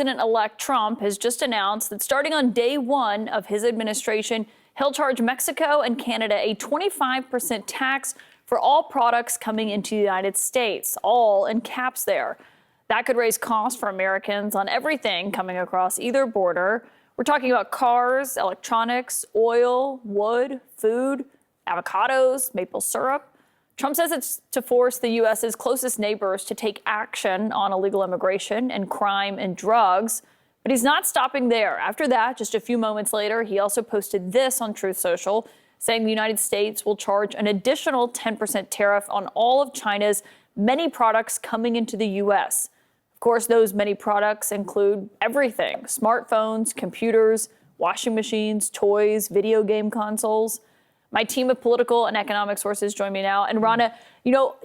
President-elect Trump has just announced that starting on day one of his administration, he'll charge Mexico and Canada a 25% tax for all products coming into the United States, all in caps there. That could raise costs for Americans on everything coming across either border. We're talking about cars, electronics, oil, wood, food, avocados, maple syrup. Trump says it's to force the U.S.'s closest neighbors to take action on illegal immigration and crime and drugs. But he's not stopping there. After that, just a few moments later, he also posted this on Truth Social, saying the United States will charge an additional 10% tariff on all of China's many products coming into the U.S. Of course, those many products include everything: smartphones, computers, washing machines, toys, video game consoles. My team of political and economic sources join me now. And Rana,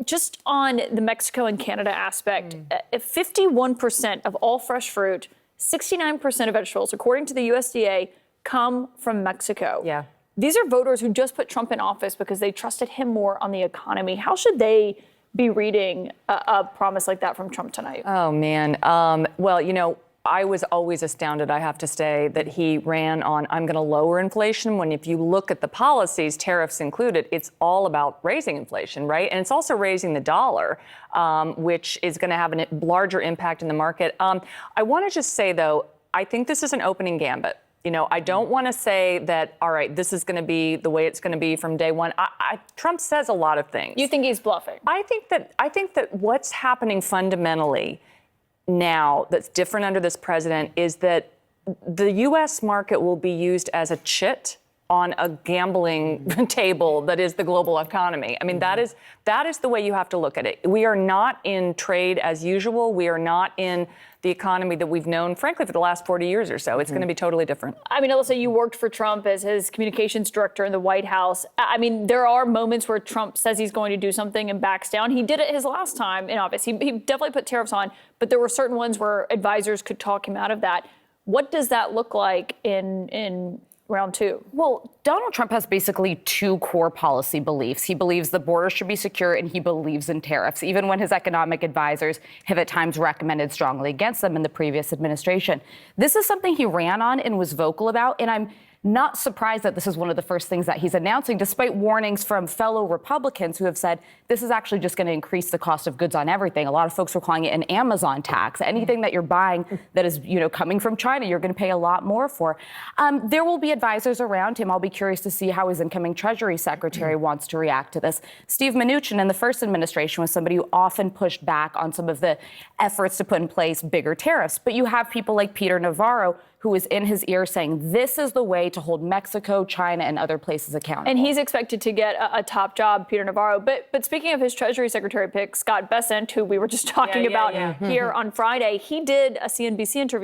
just on the Mexico and Canada aspect, 51% of all fresh fruit, 69% of vegetables, according to the USDA, come from Mexico. Yeah. These are voters who just put Trump in office because they trusted him more on the economy. How should they be reading a promise like that from Trump tonight? Oh, man. I was always astounded, I have to say, that he ran on, I'm going to lower inflation, when if you look at the policies, tariffs included, it's all about raising inflation, right? And it's also raising the dollar, which is going to have a larger impact in the market. I want to just say, though, I think this is an opening gambit. I don't want to say that, all right, this is going to be the way it's going to be from day one. Trump says a lot of things. You think he's bluffing? I think that what's happening fundamentally now that's different under this president is that the U.S. market will be used as a chit on a gambling table that is the global economy. I mean, that is the way you have to look at it. We are not in trade as usual. We are not in the economy that we've known, frankly, for the last 40 years or so. It's going to be totally different. I mean, Alyssa, you worked for Trump as his communications director in the White House. I mean, there are moments where Trump says he's going to do something and backs down. He did it his last time in office. He definitely put tariffs on, but there were certain ones where advisors could talk him out of that. What does that look like in round two? Well, Donald Trump has basically two core policy beliefs. He believes the border should be secure, and he believes in tariffs, even when his economic advisors have at times recommended strongly against them in the previous administration. This is something he ran on and was vocal about, and I'm not surprised that this is one of the first things that he's announcing, despite warnings from fellow Republicans who have said this is actually just going to increase the cost of goods on everything. A lot of folks are calling it an Amazon tax. Anything that you're buying that is, coming from China, you're going to pay a lot more for. There will be advisors around him. I'll be curious to see how his incoming Treasury Secretary wants to react to this. Steve Mnuchin in the first administration was somebody who often pushed back on some of the efforts to put in place bigger tariffs. But you have people like Peter Navarro, who is in his ear saying this is the way to hold Mexico, China, and other places accountable. And he's expected to get a top job, Peter Navarro. But speaking of his Treasury Secretary pick, Scott Bessent, who we were just talking about here on Friday, he did a CNBC interview